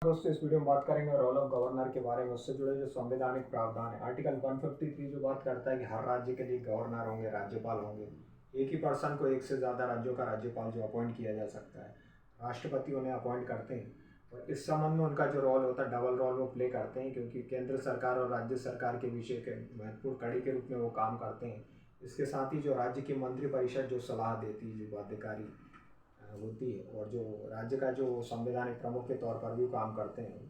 दोस्तों इस वीडियो में बात करेंगे रोल ऑफ गवर्नर के बारे में, उससे जुड़े जो संवैधानिक प्रावधान है। आर्टिकल 153 जो बात करता है कि हर राज्य के लिए गवर्नर होंगे, राज्यपाल होंगे। एक ही पर्सन को एक से ज़्यादा राज्यों का राज्यपाल जो अपॉइंट किया जा सकता है, राष्ट्रपति उन्हें अपॉइंट करते हैं। और इस संबंध में उनका जो रोल होता है, डबल रोल वो प्ले करते हैं, क्योंकि केंद्र सरकार और राज्य सरकार के बीच एक महत्वपूर्ण कड़ी के रूप में वो काम करते हैं। इसके साथ ही जो राज्य की मंत्रिपरिषद जो सलाह देती है, जो बाध्यकारी होती है, और जो राज्य का जो संवैधानिक प्रमुख के तौर पर भी काम करते हैं,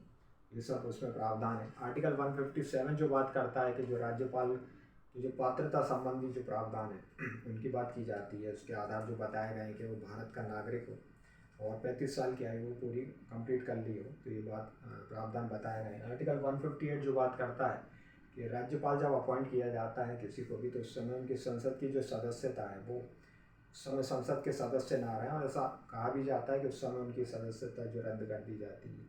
ये सब उसमें प्रावधान है। आर्टिकल 157 जो बात करता है कि जो राज्यपाल की जो पात्रता संबंधी जो प्रावधान है उनकी बात की जाती है। उसके आधार जो बताए गए हैं कि वो भारत का नागरिक हो और 35 साल की आयु पूरी कंप्लीट कर ली हो, तो ये बात प्रावधान बताए गए हैं। आर्टिकल 158 जो बात करता है कि राज्यपाल जब अपॉइंट किया जाता है किसी को भी, तो उस समय उनकी संसद की जो सदस्यता है वो उस समय संसद के सदस्य ना रहें, और ऐसा कहा भी जाता है कि उस समय उनकी सदस्यता जो रद्द कर दी जाती है,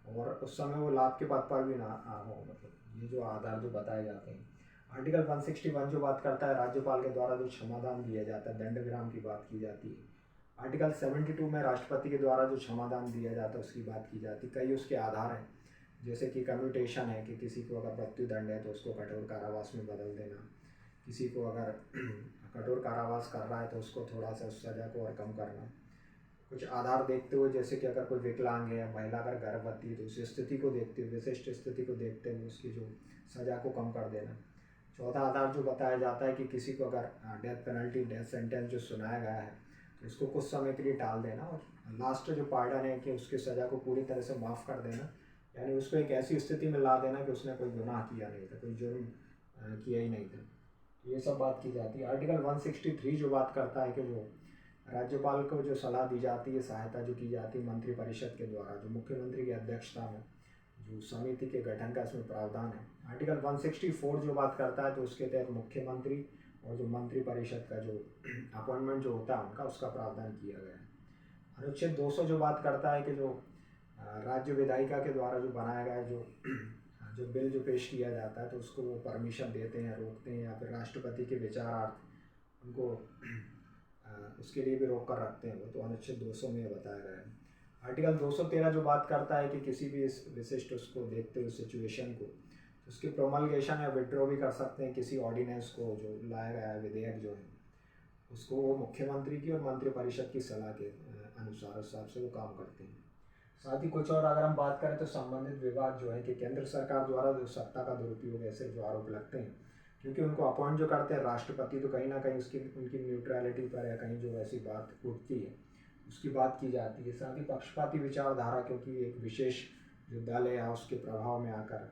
और उस समय वो लाभ के पद पर भी ना हो। मतलब ये जो आधार जो बताए जाते हैं। आर्टिकल 161 जो बात करता है राज्यपाल के द्वारा जो क्षमादान दिया जाता है, दंड विराम की बात की जाती है। आर्टिकल 72 में राष्ट्रपति के द्वारा जो क्षमादान दिया जाता है उसकी बात की जाती है। कई उसके आधार हैं, जैसे कि कम्यूटेशन है कि किसी को अगर मृत्यु दंड है तो उसको कठोर कारावास में बदल देना। किसी को अगर कठोर कारावास कर रहा है तो उसको थोड़ा सा उस सज़ा को और कम करना। कुछ आधार देखते हुए, जैसे कि अगर कोई विकलांग है या महिला अगर गर्भवती है तो उस स्थिति को देखते हुए, विशिष्ट स्थिति को देखते हुए उसकी जो सज़ा को कम कर देना। चौथा आधार जो बताया जाता है कि किसी को अगर डेथ पेनल्टी, डेथ सेंटेंस जो सुनाया गया है तो उसको कुछ समय के लिए टाल देना। और लास्ट जो पार्डन है कि उसकी सज़ा को पूरी तरह से माफ़ कर देना, यानी उसको एक ऐसी स्थिति में ला देना कि उसने कोई गुनाह किया नहीं था, कोई जुर्म किया ही नहीं था। ये सब बात की जाती है। आर्टिकल 163 जो बात करता है कि जो राज्यपाल को जो सलाह दी जाती है, सहायता जो की जाती है मंत्रिपरिषद के द्वारा, जो मुख्यमंत्री की अध्यक्षता में जो समिति के गठन का इसमें प्रावधान है। आर्टिकल 164 जो बात करता है तो उसके तहत मुख्यमंत्री और जो मंत्रिपरिषद का जो अपॉइंटमेंट जो होता है उनका, उसका प्रावधान किया गया है। अनुच्छेद 200 जो बात करता है कि जो राज्य विधायिका के द्वारा जो बनाया गया जो जो बिल जो पेश किया जाता है तो उसको वो परमिशन देते हैं, रोकते हैं, या फिर राष्ट्रपति के विचारार्थ उनको उसके लिए भी रोक कर रखते हैं। वो तो अनुच्छेद 200 में बताया गया है। आर्टिकल 213 जो बात करता है कि किसी भी इस विशिष्ट उसको देखते हुए सिचुएशन को, उसकी प्रोमलगेशन या विड्रॉ भी कर सकते हैं। किसी ऑर्डिनेंस को जो लाया गया है, विधेयक जो है, उसको वो मुख्यमंत्री की और मंत्रिपरिषद की सलाह के अनुसार, उस हिसाब से वो काम करते हैं। साथ ही कुछ और अगर हम बात करें तो संबंधित विभाग जो है कि केंद्र सरकार द्वारा जो सत्ता का दुरुपयोग ऐसे जो आरोप लगते हैं, क्योंकि उनको अपॉइंट जो करते हैं राष्ट्रपति, तो कहीं ना कहीं उसकी उनकी न्यूट्रलिटी पर या कहीं जो ऐसी बात उठती है उसकी बात की जाती है। साथ ही पक्षपाती विचारधारा, क्योंकि एक विशेष जो दल है या उसके प्रभाव में आकर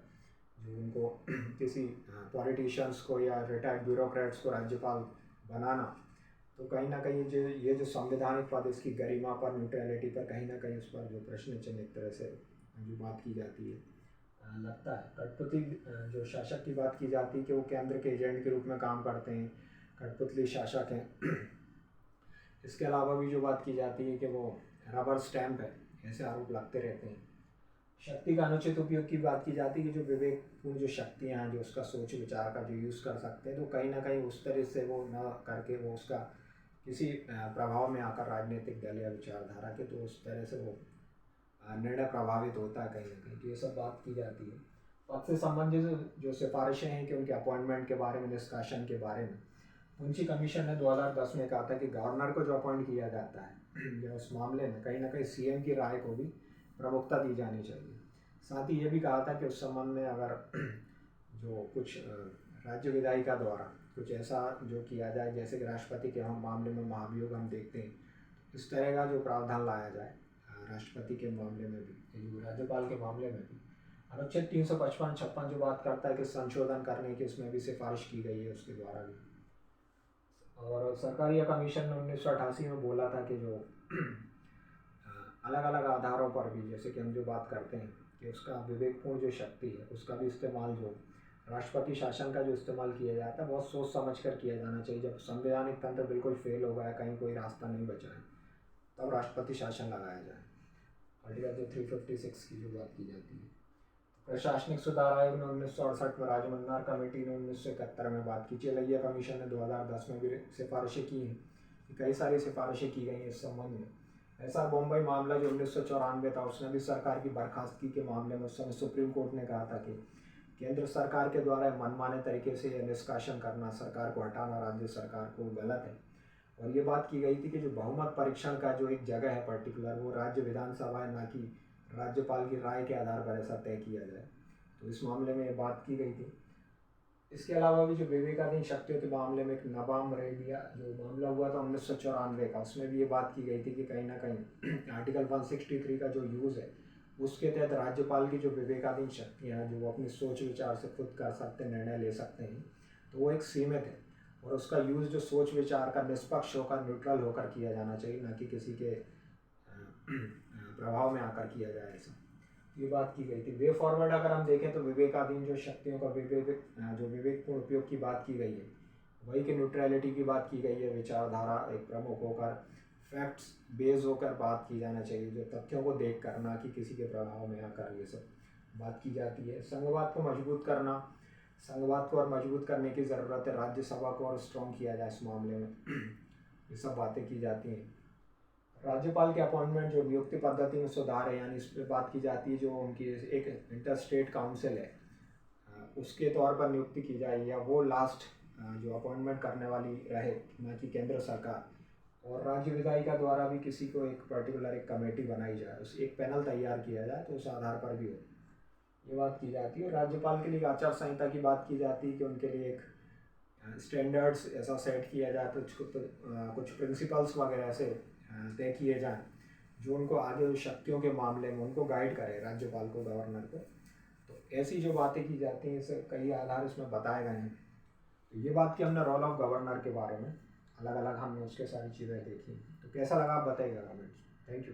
जो उनको किसी पॉलिटिशियंस को या रिटायर्ड ब्यूरोक्रेट्स को राज्यपाल बनाना, तो कहीं ना कहीं जो ये जो संवैधानिक पद, इसकी गरिमा पर, न्यूट्रलिटी पर कहीं ना कहीं उस पर जो प्रश्न चिन्ह एक तरह से जो बात की जाती है लगता है। कठपुतली जो शासक की बात की जाती है कि वो केंद्र के एजेंट के रूप में काम करते हैं, कठपुतली शासक हैं। इसके अलावा भी जो बात की जाती है कि वो रबर स्टैंप है, ऐसे आरोप लगते रहते हैं। शक्ति का अनुचित उपयोग की बात की जाती है कि जो विवेकपूर्ण जो शक्तियाँ हैं, जो उसका सोच विचार का जो यूज़ कर सकते हैं, तो कहीं ना कहीं उस तरह से वो न करके वो उसका किसी प्रभाव में आकर राजनीतिक दल या विचारधारा के, तो उस तरह से वो निर्णय प्रभावित होता है कहीं ना कहीं। तो ये सब बात की जाती है। पद से संबंधित जो सिफारिशें हैं कि उनके अपॉइंटमेंट के बारे में, निष्कासन के बारे में, मुंशी कमीशन ने 2010 में कहा था कि गवर्नर को जो अपॉइंट किया जाता है जो उस मामले में कहीं ना कहीं सीएम की राय को भी प्रमुखता दी जानी चाहिए। साथ ही ये भी कहा था कि उस संबंध में अगर जो कुछ राज्य विधायिका द्वारा कुछ ऐसा जो किया जाए, जैसे कि राष्ट्रपति के हम मामले में महाभियोग हम देखते हैं, इस तरह का जो प्रावधान लाया जाए राष्ट्रपति के मामले में भी, राज्यपाल के मामले में भी। अनुच्छेद 355 56 जो बात करता है कि संशोधन करने की, उसमें भी सिफारिश की गई है उसके द्वारा भी। और सरकारी कमीशन ने 1988 में बोला था कि जो अलग अलग आधारों पर भी, जैसे कि हम जो बात करते हैं कि उसका विवेकपूर्ण जो शक्ति है उसका भी इस्तेमाल, जो राष्ट्रपति शासन का जो इस्तेमाल किया जाता है, बहुत सोच समझ कर किया जाना चाहिए। जब संवैधानिक तंत्र बिल्कुल फेल हो गया, कहीं कोई रास्ता नहीं बचा है, तब राष्ट्रपति शासन लगाया जाए। आर्टिकल जो 356 की जो बात की जाती है। प्रशासनिक सुधार आयोग ने 1968 में, राजमन्नार कमेटी ने 1971 में बात की, चिलैया कमीशन ने 2010 में भी सिफारिशें की हैं। कई सारी सिफारिशें की गई हैं इस संबंध में ऐसा बम्बई मामला जो 1994 था, उसने भी सरकार की बर्खास्तगी के मामले में उस समय सुप्रीम कोर्ट ने कहा था कि केंद्र सरकार के द्वारा मनमाने तरीके से यह निष्कासन करना, सरकार को हटाना राज्य सरकार को गलत है। और ये बात की गई थी कि जो बहुमत परीक्षण का जो एक जगह है पर्टिकुलर, वो राज्य विधानसभा है, ना कि राज्यपाल की राय के आधार पर ऐसा तय किया जाए। तो इस मामले में ये बात की गई थी। इसके अलावा भी जो विवेकाधीन शक्तियों के मामले में एक नबाम रेबिया जो मामला हुआ था 1994 का, उसमें भी ये बात की गई थी कि कहीं ना कहीं आर्टिकल 163 का जो यूज़ है, उसके तहत राज्यपाल की जो विवेकाधीन शक्तियाँ हैं, जो वो अपनी सोच विचार से खुद कर सकते हैं, निर्णय ले सकते हैं, तो वो एक सीमित है। और उसका यूज़ जो सोच विचार का निष्पक्ष होकर, न्यूट्रल होकर किया जाना चाहिए, ना कि किसी के प्रभाव में आकर किया जाए ऐसा। ये बात की गई थी। वे फॉरवर्ड अगर हम देखें तो विवेकाधीन जो शक्तियों का जो विवेकपूर्ण उपयोग की बात की गई है, वही की न्यूट्रलिटी की बात की गई है। विचारधारा एक प्रमुख होकर, फैक्ट्स बेस होकर बात की जाना चाहिए, जो तथ्यों को देख कर, ना कि किसी के प्रभाव में आकर ये सब बात की जाती है। संघवाद को मजबूत करना, संघवाद को और मजबूत करने की ज़रूरत है। राज्यसभा को और स्ट्रॉन्ग किया जाए इस मामले में ये सब बातें की जाती हैं। राज्यपाल के अपॉइंटमेंट जो नियुक्ति पद्धति में सुधार है, यानी इस पर बात की जाती है जो उनकी एक इंटर स्टेट काउंसिल है, उसके तौर पर नियुक्ति की जाए, या वो लास्ट जो अपॉइंटमेंट करने वाली रहे, ना कि केंद्र सरकार। और राज्य विधायिका द्वारा भी किसी को एक पर्टिकुलर एक कमेटी बनाई जाए, उस एक पैनल तैयार किया जाए, तो उस आधार पर भी हो, ये बात की जाती है। राज्यपाल के लिए आचार संहिता की बात की जाती है कि उनके लिए एक स्टैंडर्ड्स ऐसा सेट किया जाए, तो कुछ प्रिंसिपल्स वगैरह ऐसे तय किए जाएँ जो उनको आगे शक्तियों के मामले में उनको गाइड करे, राज्यपाल को, गवर्नर को। तो ऐसी जो बातें की जाती हैं, इसे कई आधार इसमें बताए गए हैं। तो ये बात की हमने रोल ऑफ गवर्नर के बारे में, अलग अलग हमने उसके सारी चीज़ें देखी। तो कैसा लगा आप बताइएगा कमेंट्स। Thank you.